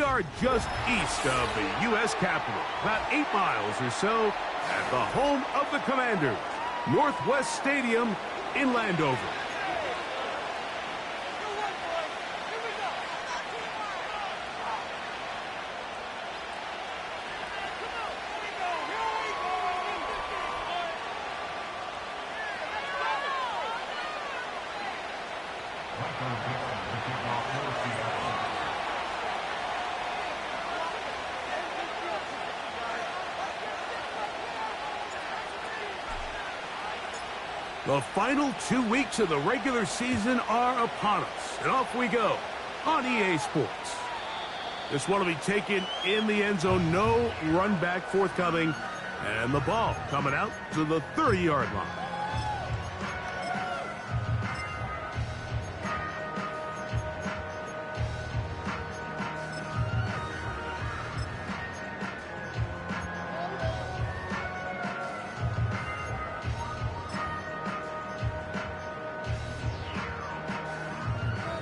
are just east of the U.S. Capitol, about 8 miles or so, at the home of the Commanders, Northwest Stadium in Landover. The final 2 weeks of the regular season are upon us, and off we go on EA Sports. This one will be taken in the end zone, no run back forthcoming, and the ball coming out to the 30-yard line.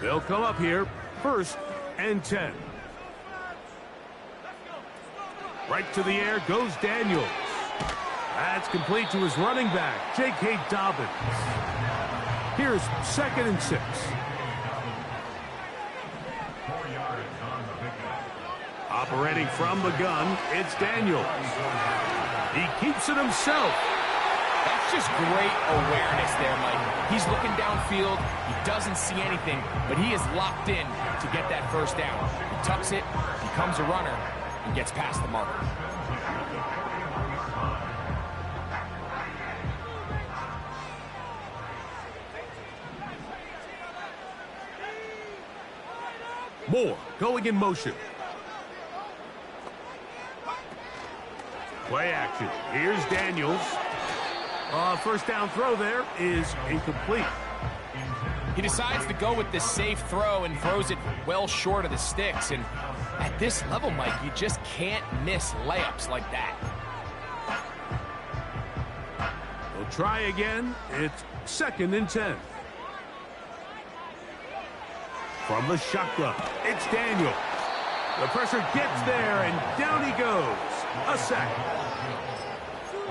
They'll come up here, 1st and 10. Right to the air goes Daniels. That's complete to his running back, J.K. Dobbins. Here's 2nd and 6. Operating from the gun, it's Daniels. He keeps it himself. That's just great awareness there, Mike. He's looking downfield. He doesn't see anything, but he is locked in to get that 1st down. He tucks it, becomes a runner, and gets past the marker. Moore going in motion. Play action. Here's Daniels. 1st down throw there is incomplete. He decides to go with the safe throw and throws it well short of the sticks. And at this level, Mike, you just can't miss layups like that. We'll try again. It's 2nd and 10. From the shotgun, it's Daniels. The pressure gets there, and down he goes. A sack.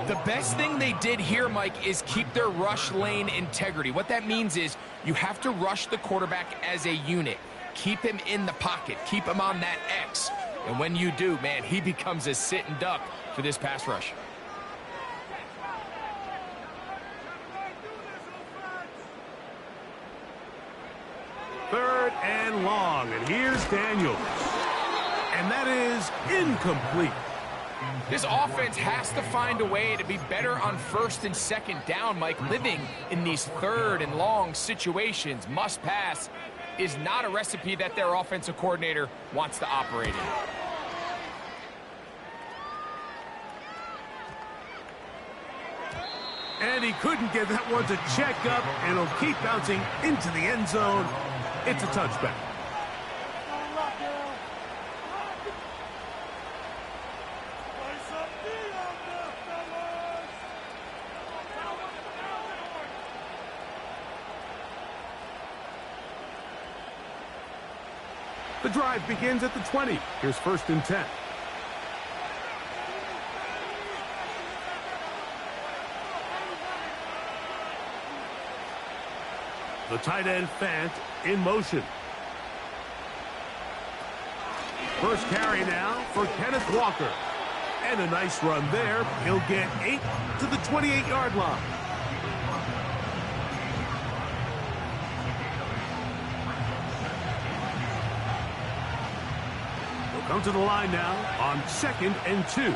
The best thing they did here, Mike, is keep their rush lane integrity. What that means is you have to rush the quarterback as a unit. Keep him in the pocket. Keep him on that X. And when you do, man, he becomes a sit and duck for this pass rush. Third and long, and here's Daniels. And that is incomplete. This offense has to find a way to be better on 1st and 2nd down, Mike. Living in these 3rd and long situations, must pass, is not a recipe that their offensive coordinator wants to operate in. And he couldn't get that one to check up, and it'll keep bouncing into the end zone. It's a touchback. The drive begins at the 20. Here's 1st and 10. The tight end Fant in motion. 1st carry now for Kenneth Walker. And a nice run there. He'll get 8 to the 28-yard line. He'll come to the line now on 2nd and 2.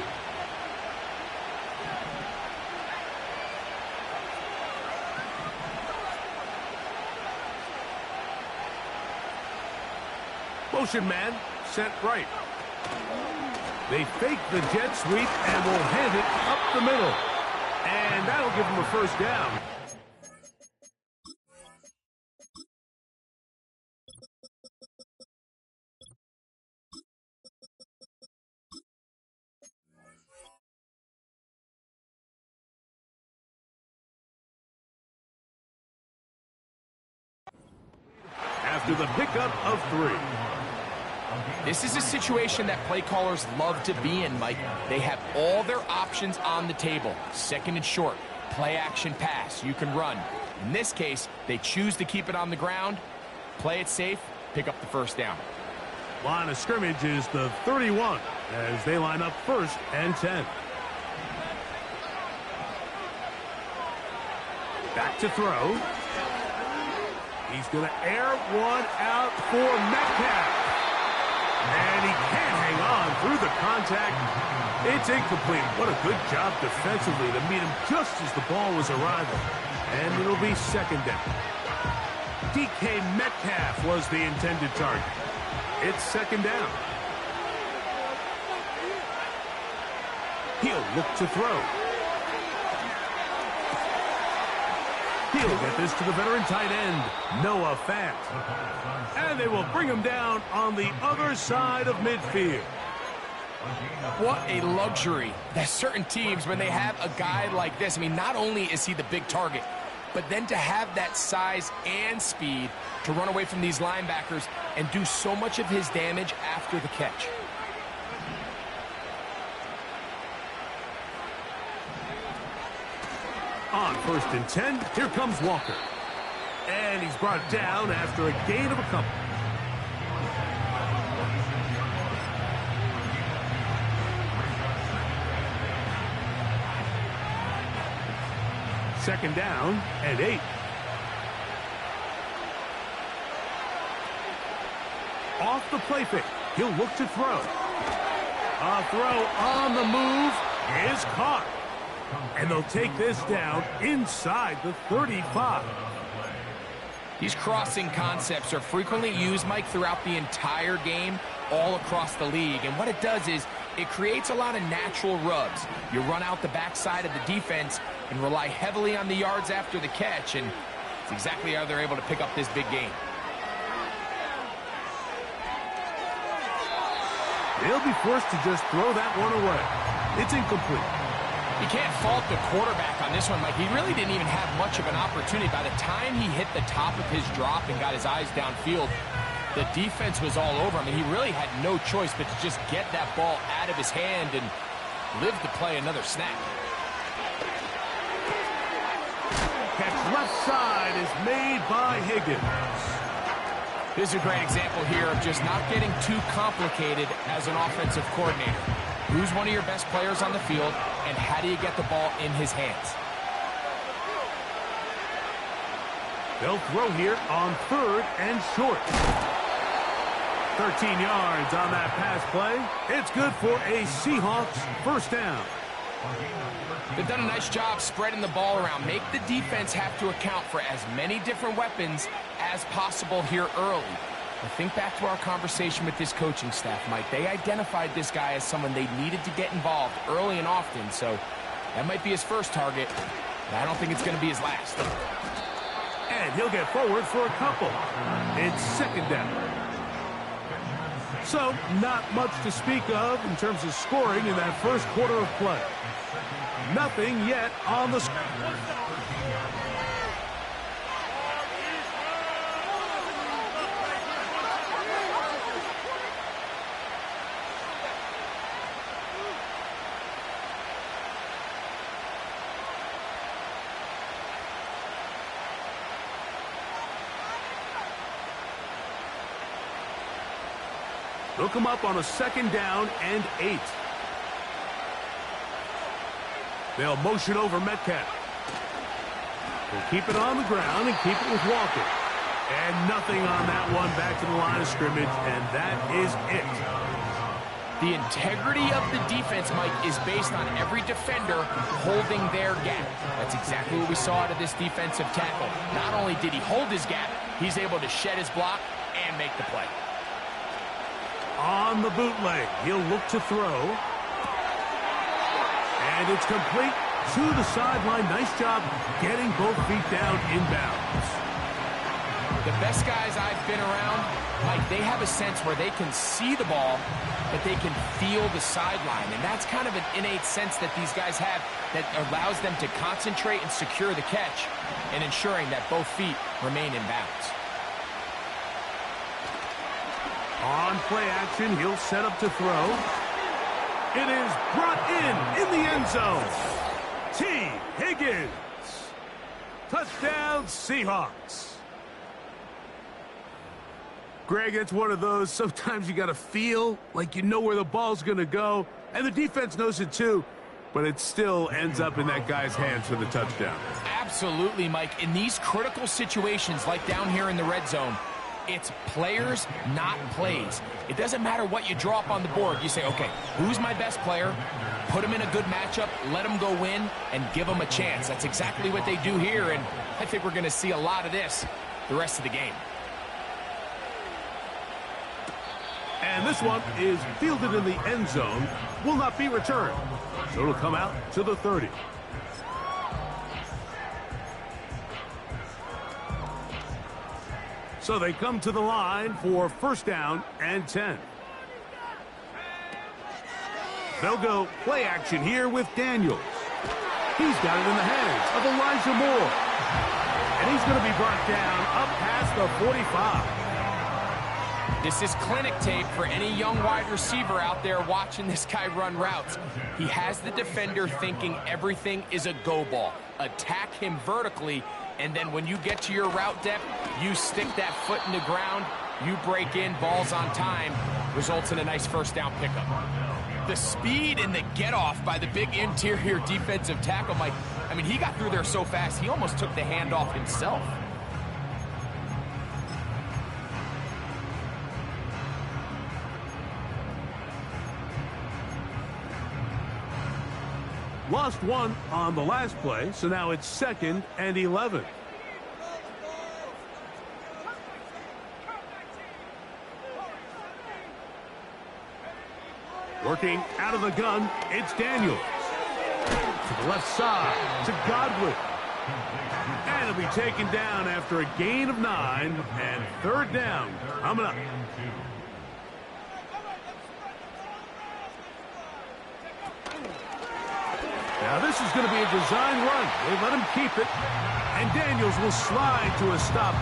Motion man, set right. They fake the jet sweep and will hand it up the middle. And that'll give them a 1st down. After the pickup of 3. This is a situation that play callers love to be in, Mike. They have all their options on the table. Second and short, play action pass, you can run. In this case, they choose to keep it on the ground, play it safe, pick up the first down. Line of scrimmage is the 31 as they line up 1st and 10. Back to throw. He's going to air one out for Metcalf. And he can't hang on through the contact. It's incomplete. What a good job defensively to meet him just as the ball was arriving. And it'll be 2nd down. DK Metcalf was the intended target. It's 2nd down. He'll look to throw. He'll get this to the veteran tight end, Noah Fant. And they will bring him down on the other side of midfield. What a luxury that certain teams, when they have a guy like this, I mean, not only is he the big target, but then to have that size and speed to run away from these linebackers and do so much of his damage after the catch. On 1st and 10, here comes Walker. And he's brought down after a gain of a couple. Second down and 8. Off the play fake. He'll look to throw. A throw on the move is caught. And they'll take this down inside the 35. These crossing concepts are frequently used, Mike, throughout the entire game, all across the league. And what it does is it creates a lot of natural rubs. You run out the backside of the defense and rely heavily on the yards after the catch, and it's exactly how they're able to pick up this big game. They'll be forced to just throw that one away. It's incomplete. You can't fault the quarterback on this one, Mike. He really didn't even have much of an opportunity. By the time he hit the top of his drop and got his eyes downfield, the defense was all over him, and he really had no choice but to just get that ball out of his hand and live to play another snap. Catch left side is made by Higgins. This is a great example here of just not getting too complicated as an offensive coordinator. Who's one of your best players on the field, and how do you get the ball in his hands? They'll throw here on 3rd and short. 13 yards on that pass play. It's good for a Seahawks 1st down. They've done a nice job spreading the ball around. Make the defense have to account for as many different weapons as possible here early. I think back to our conversation with this coaching staff, Mike. They identified this guy as someone they needed to get involved early and often, so that might be his first target, but I don't think it's going to be his last. And he'll get forward for a couple. It's 2nd down. So, not much to speak of in terms of scoring in that first quarter of play. Nothing yet on the score. They'll come up on a 2nd down and 8. They'll motion over Metcalf. They'll keep it on the ground and keep it with Walker. And nothing on that one back to the line of scrimmage, and that is it. The integrity of the defense, Mike, is based on every defender holding their gap. That's exactly what we saw out of this defensive tackle. Not only did he hold his gap, he's able to shed his block and make the play. On the bootleg, he'll look to throw. And it's complete to the sideline. Nice job getting both feet down inbounds. The best guys I've been around, Mike, they have a sense where they can see the ball, but they can feel the sideline. And that's kind of an innate sense that these guys have that allows them to concentrate and secure the catch and ensuring that both feet remain in bounds. On play action, he'll set up to throw. It is brought in the end zone. T. Higgins. Touchdown, Seahawks. Greg, it's one of those, sometimes you got to feel like you know where the ball's going to go, and the defense knows it too, but it still ends up in that guy's hands for the touchdown. Absolutely, Mike. In these critical situations, like down here in the red zone, it's players, not plays. It doesn't matter what you draw up on the board. You say, okay, who's my best player? Put him in a good matchup, let him go win, and give him a chance. That's exactly what they do here, and I think we're going to see a lot of this the rest of the game. And this one is fielded in the end zone, will not be returned. So it'll come out to the 30. So they come to the line for first down and 10. They'll go play action here with Daniels. He's got it in the hands of Elijah Moore. And he's going to be brought down up past the 45. This is clinic tape for any young wide receiver out there watching this guy run routes. He has the defender thinking everything is a go ball. Attack him vertically, and then when you get to your route depth, you stick that foot in the ground, you break in, balls on time, results in a nice first down pickup. The speed and the get-off by the big interior defensive tackle, Mike, I mean, he got through there so fast, he almost took the handoff himself. Lost one on the last play, so now it's 2nd and 11. Working out of the gun, it's Daniels. To the left side, to Godwin. And it'll be taken down after a gain of 9, and 3rd down coming up. Now this is going to be a design run. They let him keep it. And Daniels will slide to a stop.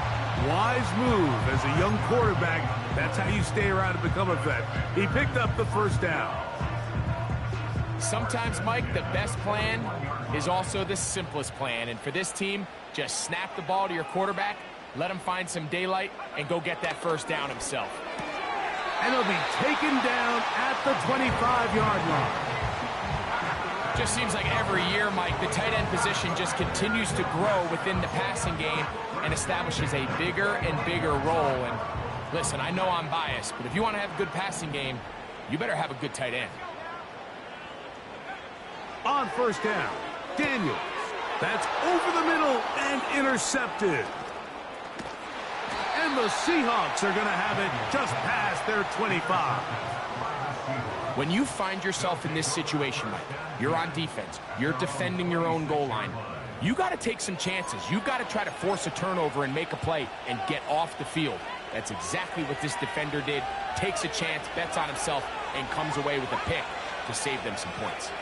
Wise move as a young quarterback. That's how you stay around and become a vet. He picked up the first down. Sometimes, Mike, the best plan is also the simplest plan. And for this team, just snap the ball to your quarterback, let him find some daylight, and go get that first down himself. And he'll be taken down at the 25-yard line. Just seems like every year, Mike, the tight end position just continues to grow within the passing game and establishes a bigger and bigger role. And listen, I know I'm biased, but if you want to have a good passing game, you better have a good tight end. On first down, Daniels. That's over the middle and intercepted. And the Seahawks are going to have it just past their 25. When you find yourself in this situation, Mike, you're on defense, you're defending your own goal line, you got to take some chances. You got to try to force a turnover and make a play and get off the field. That's exactly what this defender did. Takes a chance, bets on himself, and comes away with a pick to save them some points.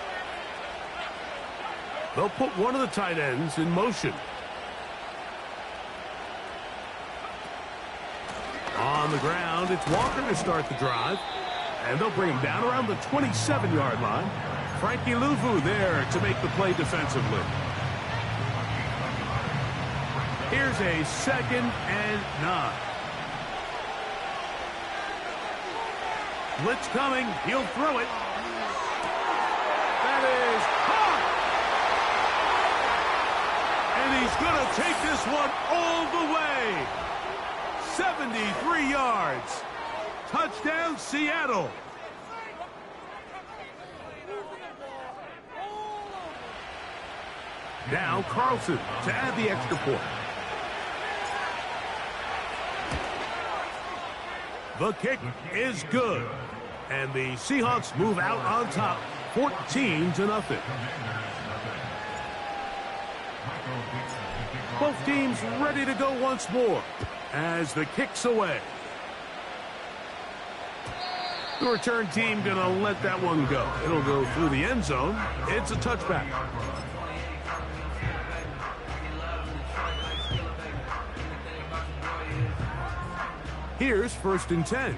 They'll put one of the tight ends in motion. On the ground, it's Walker to start the drive. And they'll bring him down around the 27-yard line. Frankie Louvu there to make the play defensively. Here's a 2nd and 9. Blitz coming. He'll throw it. That is caught. And he's going to take this one all the way. 73 yards. Touchdown, Seattle. Now Carlson to add the extra point. The kick is good. And the Seahawks move out on top, 14-0. Both teams ready to go once more as the kick's away. The return team going to let that one go. It'll go through the end zone. It's a touchback. Here's 1st and 10.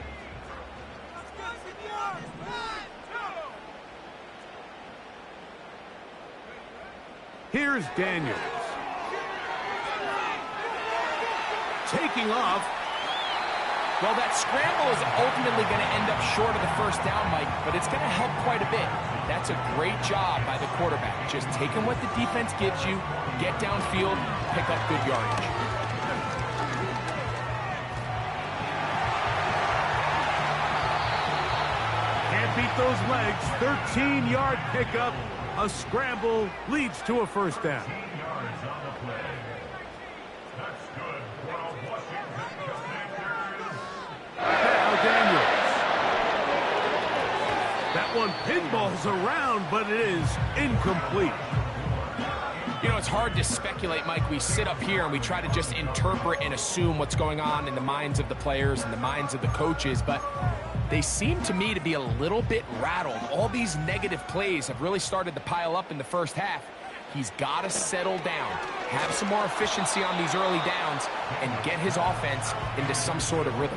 Here's Daniels. Taking off. Well, that scramble is ultimately going to end up short of the first down, Mike, but it's going to help quite a bit. That's a great job by the quarterback. Just taking what the defense gives you, get downfield, pick up good yardage. Can't beat those legs. 13-yard pickup. A scramble leads to a first down. Now Daniels. That one pinballs around, but it is incomplete. You know, it's hard to speculate, Mike. We sit up here and we try to just interpret and assume what's going on in the minds of the players and the minds of the coaches, but they seem to me to be a little bit rattled. All these negative plays have really started to pile up in the first half. He's got to settle down, have some more efficiency on these early downs, and get his offense into some sort of rhythm.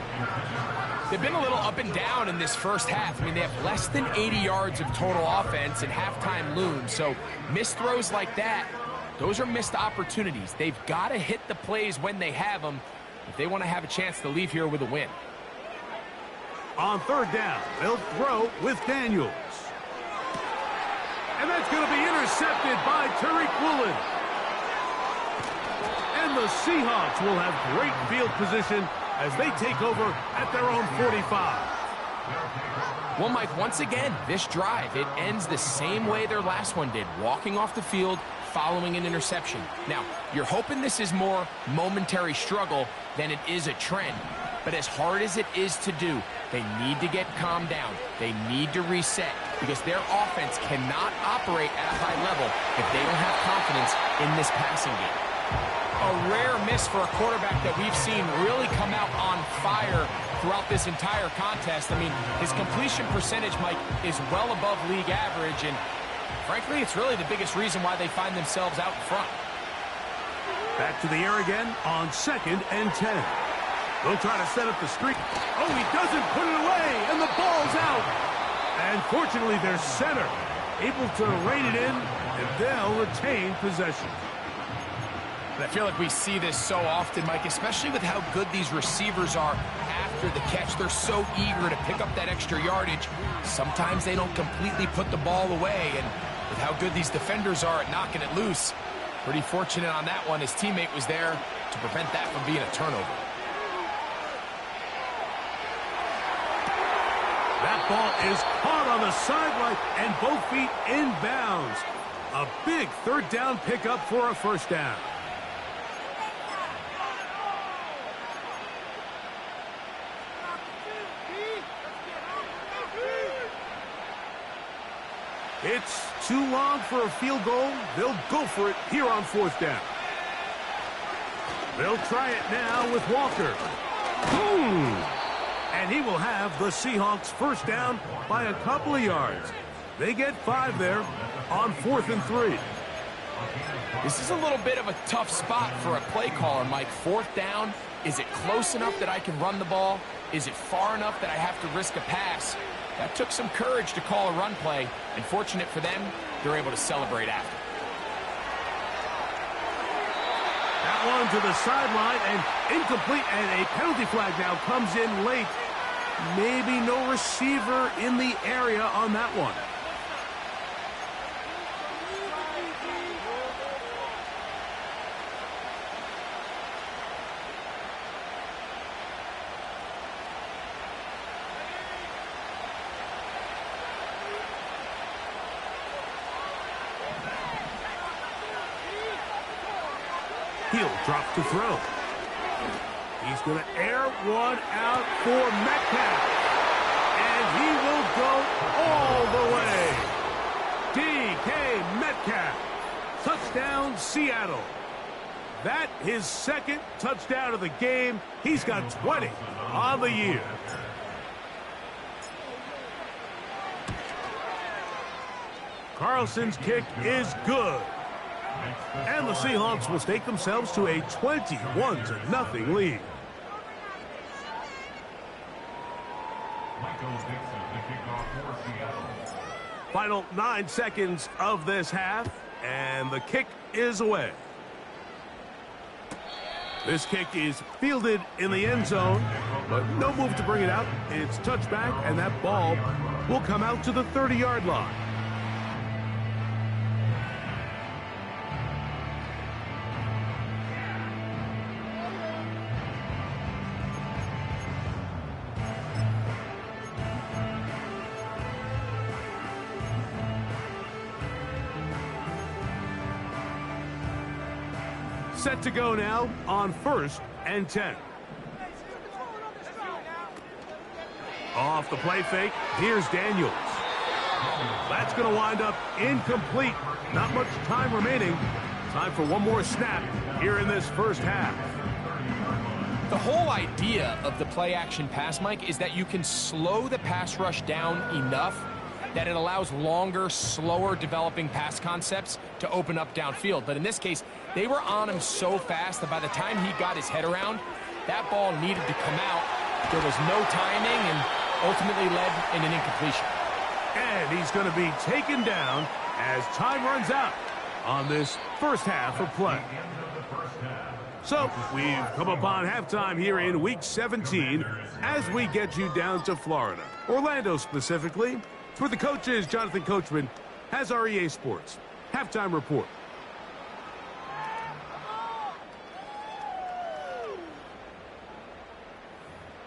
They've been a little up and down in this first half. I mean, they have less than 80 yards of total offense and halftime looms. So missed throws like that, those are missed opportunities. They've got to hit the plays when they have them if they want to have a chance to leave here with a win. On third down, they'll throw with Daniels. And that's going to be intercepted by Tariq Woolen. And the Seahawks will have great field position as they take over at their own 45. Well, Mike, once again, this drive, it ends the same way their last one did, walking off the field, following an interception. Now, you're hoping this is more momentary struggle than it is a trend. But as hard as it is to do, they need to get calmed down. They need to reset because their offense cannot operate at a high level if they don't have confidence in this passing game. A rare miss for a quarterback that we've seen really come out on fire throughout this entire contest. I mean, his completion percentage, Mike, is well above league average, and frankly, it's really the biggest reason why they find themselves out in front. Back to the air again on 2nd and 10. They'll try to set up the streak. Oh, he doesn't put it away, and the ball's out. And fortunately, their center able to rein it in, and they'll retain possession. I feel like we see this so often, Mike, especially with how good these receivers are after the catch. They're so eager to pick up that extra yardage. Sometimes they don't completely put the ball away, and with how good these defenders are at knocking it loose, pretty fortunate on that one. His teammate was there to prevent that from being a turnover. That ball is caught on the sideline and both feet inbounds. A big third down pickup for a first down. It's too long for a field goal. They'll go for it here on 4th down. They'll try it now with Walker. Boom! And he will have the Seahawks first down by a couple of yards. They get 5 there on 4th and 3. This is a little bit of a tough spot for a play caller, Mike. 4th down, is it close enough that I can run the ball? Is it far enough that I have to risk a pass? That took some courage to call a run play, and fortunate for them, they're able to celebrate after. That one to the sideline and incomplete, and a penalty flag now comes in late. Maybe no receiver in the area on that one. He'll drop to throw. He's going to air one out for Metcalf. And he will go all the way. DK Metcalf. Touchdown, Seattle. That his second touchdown of the game. He's got 20 on the year. Carlson's kick is good. And the Seahawks will stake themselves to a 21-0 lead. Final 9 seconds of this half. and the kick is away. This kick is fielded in the end zone, but no move to bring it out. It's touchback, and that ball will come out to the 30-yard line. Set to go now on 1st and 10. Off the play fake, here's Daniels. That's going to wind up incomplete. Not much time remaining. Time for one more snap here in this first half. The whole idea of the play-action pass, Mike, is that you can slow the pass rush down enough that it allows longer, slower developing pass concepts to open up downfield. But in this case, they were on him so fast that by the time he got his head around, that ball needed to come out. There was no timing and ultimately led in an incompletion. And he's going to be taken down as time runs out on this first half of play. So we've come upon halftime here in Week 17 as we get you down to Florida, Orlando specifically. For the coaches, Jonathan Coachman has our EA Sports halftime report.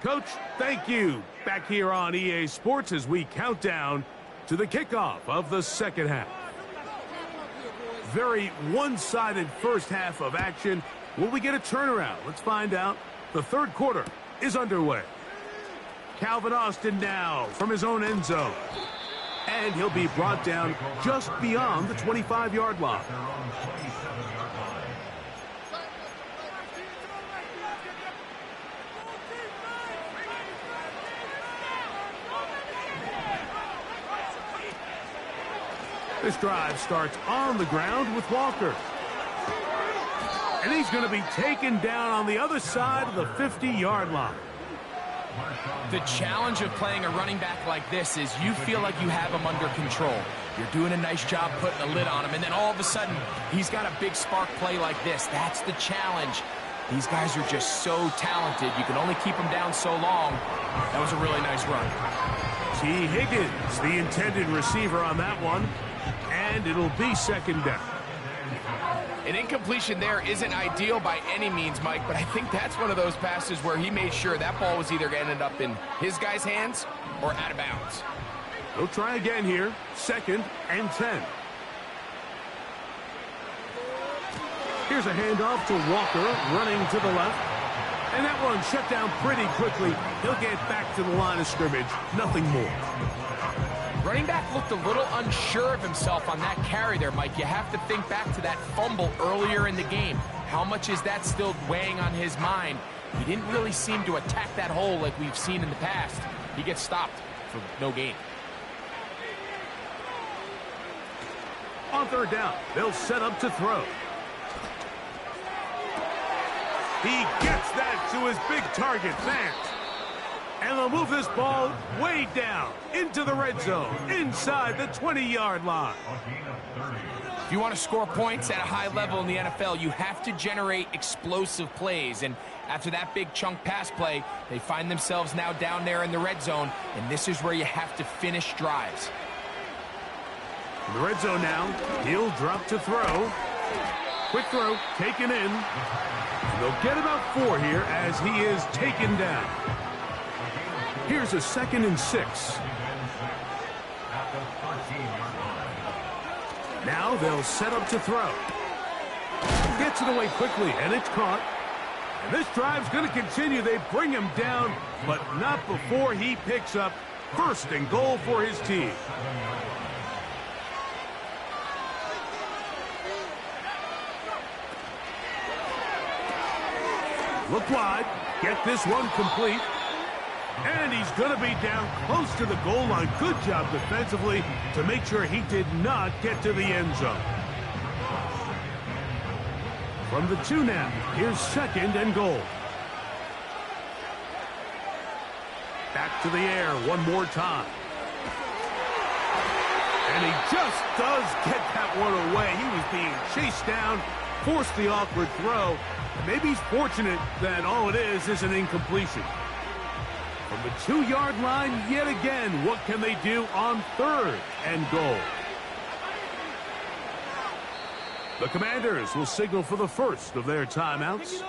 Coach, thank you. Back here on EA Sports as we count down to the kickoff of the second half. Very one-sided first half of action. Will we get a turnaround? Let's find out. The third quarter is underway. Calvin Austin now from his own end zone. And he'll be brought down just beyond the 25-yard line. This drive starts on the ground with Walker. And he's going to be taken down on the other side of the 50-yard line. The challenge of playing a running back like this is you feel like you have him under control. You're doing a nice job putting a lid on him, and then all of a sudden, he's got a big spark play like this. That's the challenge. These guys are just so talented. You can only keep them down so long. That was a really nice run. T. Higgins, the intended receiver on that one, and it'll be second down. An incompletion there isn't ideal by any means, Mike, but I think that's one of those passes where he made sure that ball was either going to end up in his guy's hands or out of bounds. They'll try again here. 2nd and 10. Here's a handoff to Walker, running to the left. And that one shut down pretty quickly. He'll get back to the line of scrimmage. Nothing more. Running back looked a little unsure of himself on that carry there, Mike. You have to think back to that fumble earlier in the game. How much is that still weighing on his mind? He didn't really seem to attack that hole like we've seen in the past. He gets stopped for no gain. On third down, they'll set up to throw. He gets that to his big target, Fant. And they'll move this ball way down into the red zone, inside the 20-yard line. If you want to score points at a high level in the NFL, you have to generate explosive plays. And after that big chunk pass play, they find themselves now down there in the red zone, and this is where you have to finish drives. In the red zone now, he'll drop to throw. Quick throw, taken in. And they'll get about 4 here as he is taken down. Here's a 2nd and 6. Now they'll set up to throw. Gets it away quickly, and it's caught. And this drive's going to continue. They bring him down, but not before he picks up 1st and goal for his team. Look wide. Get this one complete. And he's going to be down close to the goal line. Good job defensively to make sure he did not get to the end zone. From the 2 now, here's 2nd and goal. Back to the air one more time. And he just does get that one away. He was being chased down, forced the awkward throw. And maybe he's fortunate that all it is an incompletion. From the 2-yard line, yet again, what can they do on 3rd and goal? The Commanders will signal for the first of their timeouts.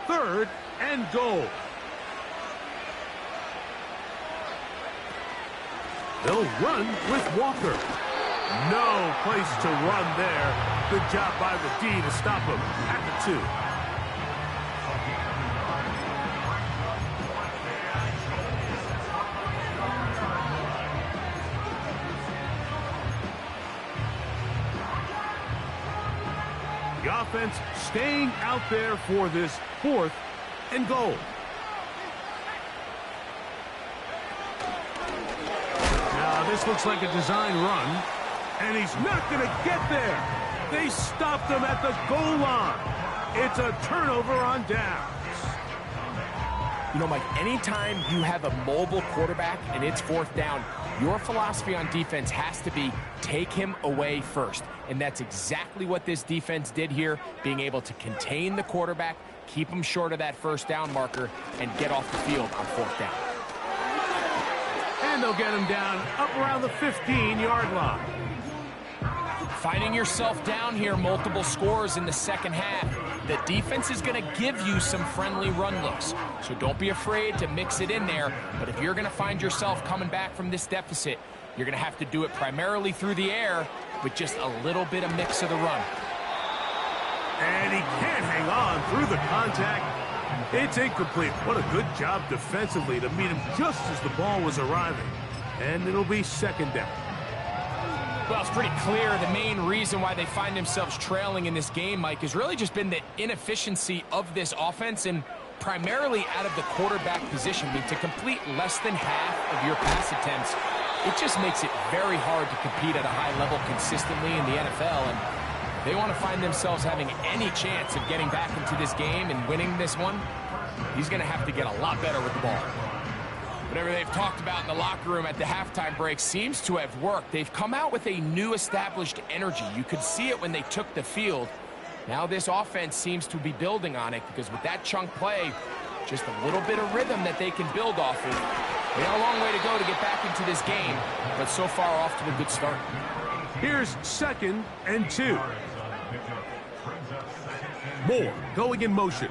3rd and goal. They'll run with Walker. No place to run there. Good job by the D to stop him at the 2. The offense staying out there for this 4th and goal. Now this looks like a design run, and he's not going to get there. They stopped him at the goal line. It's a turnover on downs. You know, Mike, anytime you have a mobile quarterback and it's 4th down, your philosophy on defense has to be take him away first. And that's exactly what this defense did here, being able to contain the quarterback, keep him short of that 1st down marker, and get off the field on 4th down. And they'll get him down up around the 15-yard line. Finding yourself down here, multiple scores in the 2nd half. The defense is going to give you some friendly run looks, so don't be afraid to mix it in there. But if you're going to find yourself coming back from this deficit, you're going to have to do it primarily through the air with just a little bit of mix of the run. And he can't hang on through the contact. It's incomplete. What a good job defensively to meet him just as the ball was arriving. And it'll be 2nd down. Well, it's pretty clear the main reason why they find themselves trailing in this game, Mike, has really just been the inefficiency of this offense and primarily out of the quarterback position. I mean, to complete less than half of your pass attempts, it just makes it very hard to compete at a high level consistently in the NFL. And if they want to find themselves having any chance of getting back into this game and winning this one, he's going to have to get a lot better with the ball. Whatever they've talked about in the locker room at the halftime break seems to have worked. They've come out with a new established energy. You could see it when they took the field. Now this offense seems to be building on it because with that chunk play, just a little bit of rhythm that they can build off of. They got a long way to go to get back into this game, but so far off to a good start. Here's 2nd and 2. Moore going in motion.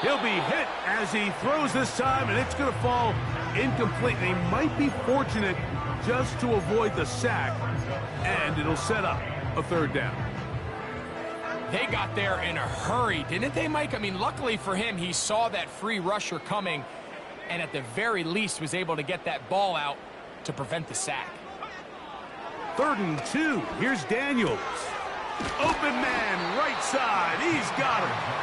He'll be hit as he throws this time, and it's going to fall incomplete. They might be fortunate just to avoid the sack, and it'll set up a 3rd down. They got there in a hurry, didn't they, Mike? I mean, luckily for him, he saw that free rusher coming, and at the very least was able to get that ball out to prevent the sack. 3rd and 2. Here's Daniels. Open man, right side. He's got him.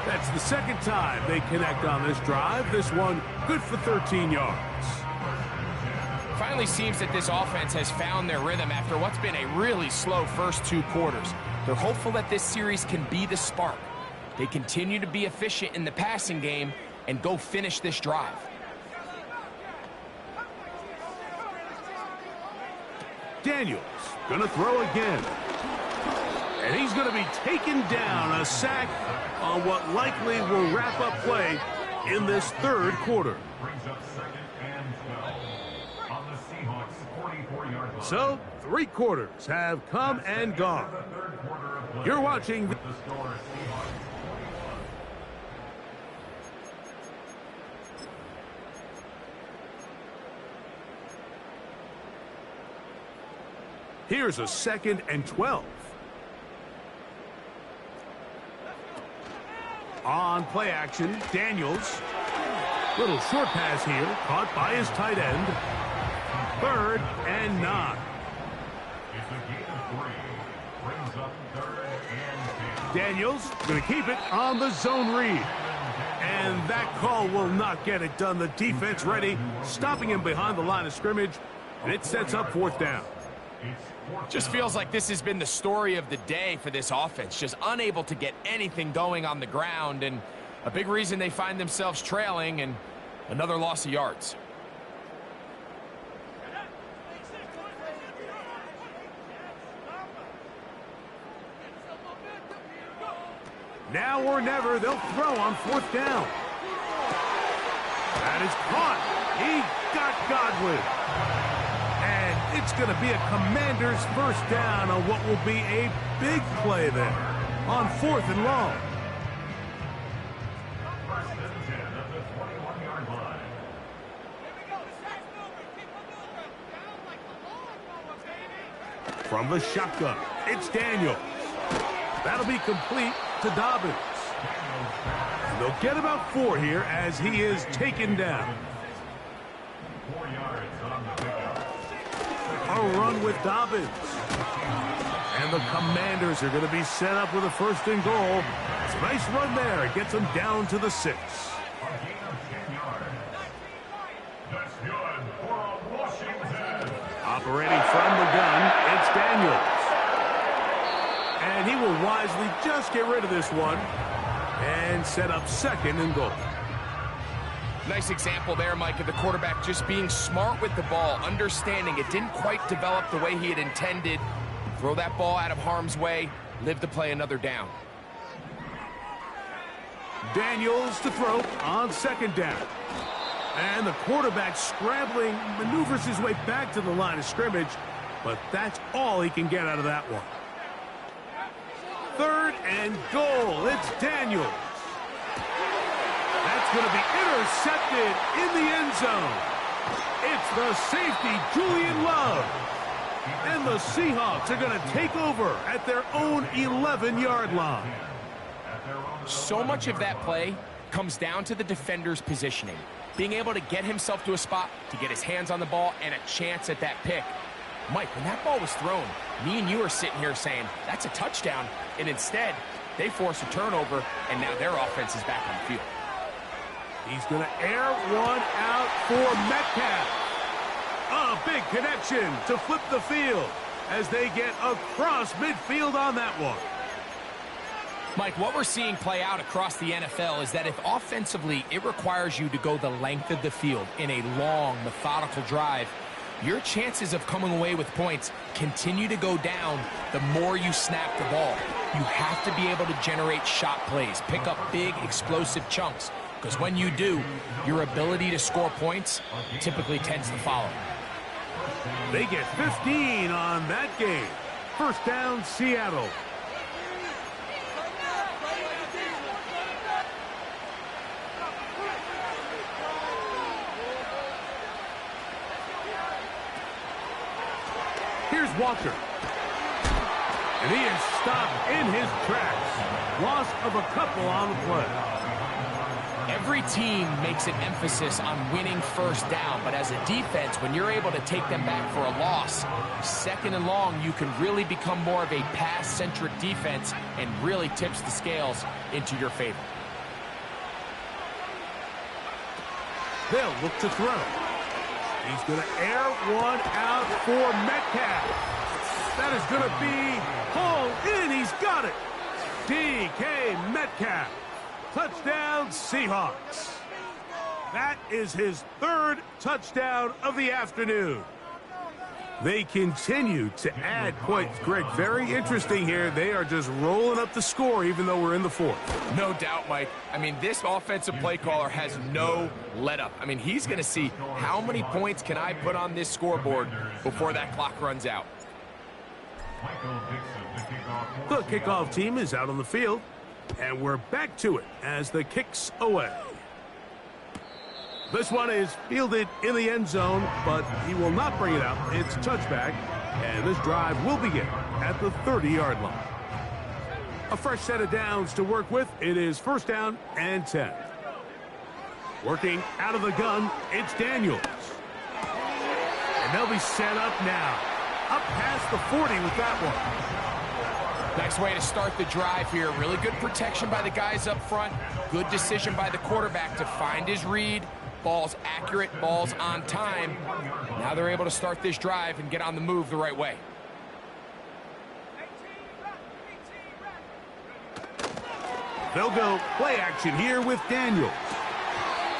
That's the 2nd time they connect on this drive. This one good for 13 yards. Finally seems that this offense has found their rhythm after what's been a really slow first 2 quarters. They're hopeful that this series can be the spark. They continue to be efficient in the passing game and go finish this drive. Daniels gonna throw again. And he's going to be taken down, a sack on what likely will wrap up play in this 3rd quarter. So, 3 quarters have come and gone. You're watching. Here's a 2nd and 12. On play action, Daniels. Little short pass here, caught by his tight end. 3rd and 9. Daniels going to keep it on the zone read. And that call will not get it done. The defense ready, stopping him behind the line of scrimmage. And it sets up 4th down. Just feels like this has been the story of the day for this offense. Just unable to get anything going on the ground, and a big reason they find themselves trailing and another loss of yards. Now or never, they'll throw on 4th down. That is caught. He got Godwin. And it's going to be a Commander's 1st down on what will be a big play there on 4th and long. From the shotgun, it's Daniels. That'll be complete to Dobbins. And they'll get about 4 here as he is taken down. A run with Dobbins. And the Commanders are going to be set up with a 1st and goal. It's a nice run there. It gets them down to the 6. Operating from the gun, it's Daniels. And he will wisely just get rid of this one and set up 2nd and goal. Nice example there, Mike, of the quarterback just being smart with the ball, understanding it didn't quite develop the way he had intended. Throw that ball out of harm's way, live to play another down. Daniels to throw on 2nd down. And the quarterback scrambling, maneuvers his way back to the line of scrimmage, but that's all he can get out of that one. 3rd and goal. It's Daniels. That's going to be intercepted in the end zone. It's the safety, Julian Love. And the Seahawks are going to take over at their own 11-yard line. So much of that play comes down to the defender's positioning. Being able to get himself to a spot, to get his hands on the ball, and a chance at that pick. Mike, when that ball was thrown, me and you are sitting here saying, that's a touchdown. And instead, they force a turnover, and now their offense is back on the field. He's going to air one out for Metcalf. A big connection to flip the field as they get across midfield on that one. Mike, what we're seeing play out across the NFL is that if offensively it requires you to go the length of the field in a long, methodical drive, your chances of coming away with points continue to go down the more you snap the ball. You have to be able to generate shot plays, pick up big, explosive chunks, because when you do, your ability to score points typically tends to follow. They get 15 on that game. 1st down, Seattle. Here's Walker. And he is stopped in his tracks. Loss of a couple on the play. Every team makes an emphasis on winning 1st down, but as a defense, when you're able to take them back for a loss, 2nd and long, you can really become more of a pass-centric defense and really tips the scales into your favor. They'll look to throw. He's going to air one out for Metcalf. That is going to be hauled in. He's got it. DK Metcalf. Touchdown, Seahawks. That is his 3rd touchdown of the afternoon. They continue to add points. Greg, very interesting here. They are just rolling up the score even though we're in the 4th. No doubt, Mike. I mean, this offensive play caller has no let up. I mean, he's going to see how many points can I put on this scoreboard before that clock runs out. The kickoff team is out on the field, and we're back to it as the kick's away. This one is fielded in the end zone, but he will not bring it out. It's touchback, and this drive will begin at the 30-yard line. A fresh set of downs to work with. It is 1st down and 10. Working out of the gun, it's Daniels. And they'll be set up now. Up past the 40 with that one. Nice way to start the drive here. Really good protection by the guys up front. Good decision by the quarterback to find his read, balls accurate, balls on time. Now they're able to start this drive and get on the move the right way. They'll go play action here with Daniels.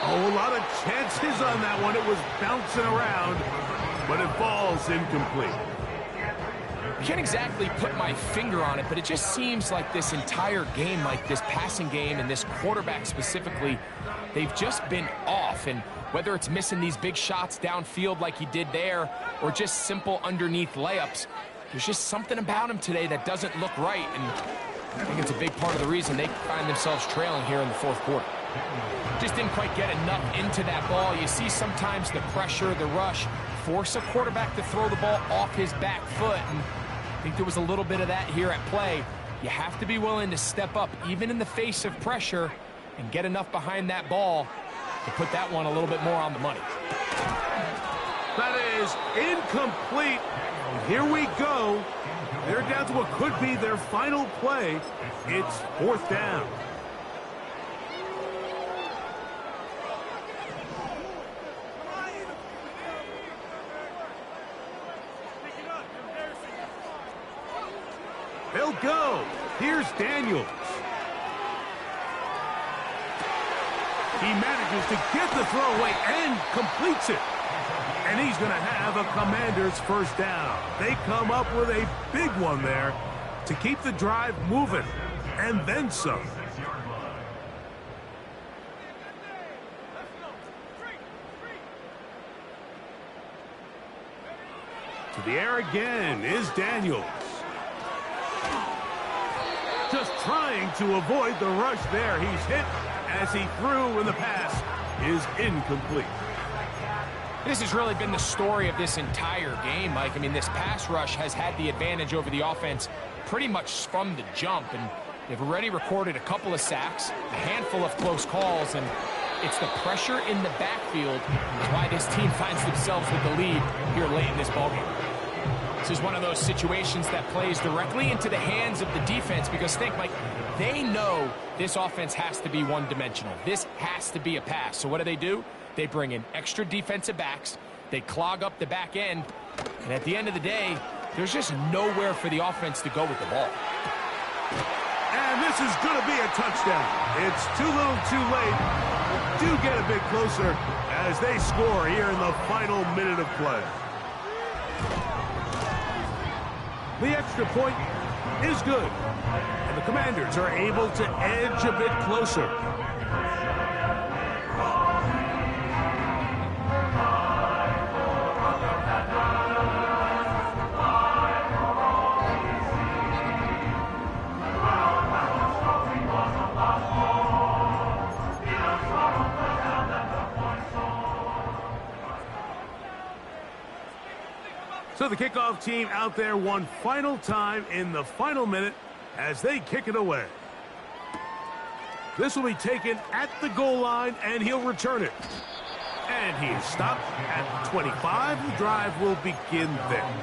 Oh, a lot of chances on that one. It was bouncing around, but it falls incomplete. I can't exactly put my finger on it, but it just seems like this entire game, like this passing game and this quarterback specifically, they've just been off. And whether it's missing these big shots downfield like he did there or just simple underneath layups, there's just something about him today that doesn't look right. And I think it's a big part of the reason they find themselves trailing here in the fourth quarter. Just didn't quite get enough into that ball. You see sometimes the pressure, the rush, force a quarterback to throw the ball off his back foot. And I think there was a little bit of that here at play. You have to be willing to step up, even in the face of pressure, and get enough behind that ball to put that one a little bit more on the money. That is incomplete. And here we go. They're down to what could be their final play. It's fourth down. They'll go. Here's Daniels. He manages to get the throw away and completes it. And he's going to have a Commander's first down. They come up with a big one there to keep the drive moving, and then some. To the air again is Daniels. Just trying to avoid the rush there. He's hit as he threw, and the pass is incomplete. This has really been the story of this entire game, Mike. I mean, this pass rush has had the advantage over the offense pretty much from the jump, and they've already recorded a couple of sacks, a handful of close calls, and it's the pressure in the backfield is why this team finds themselves with the lead here late in this ballgame. This is one of those situations that plays directly into the hands of the defense because think, Mike, they know this offense has to be one-dimensional. This has to be a pass. So what do? They bring in extra defensive backs. They clog up the back end. And at the end of the day, there's just nowhere for the offense to go with the ball. And this is going to be a touchdown. It's too little too late. Do get a bit closer as they score here in the final minute of play. The extra point is good. And the Commanders are able to edge a bit closer. So the kickoff team out there one final time in the final minute as they kick it away. This will be taken at the goal line, and he'll return it. And he is stopped at 25. The drive will begin there.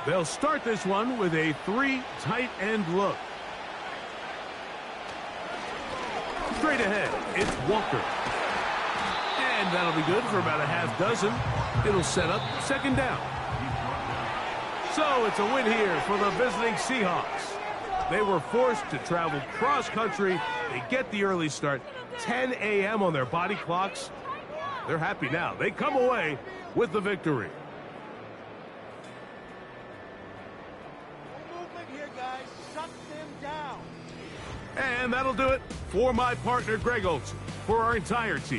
They'll start this one with a 3 tight end look. Straight ahead, it's Walker. And that'll be good for about a half dozen. It'll set up second down. So it's a win here for the visiting Seahawks. They were forced to travel cross-country. They get the early start, 10 a.m. on their body clocks. They're happy now. They come away with the victory. And that'll do it for my partner, Greg Olson, for our entire team.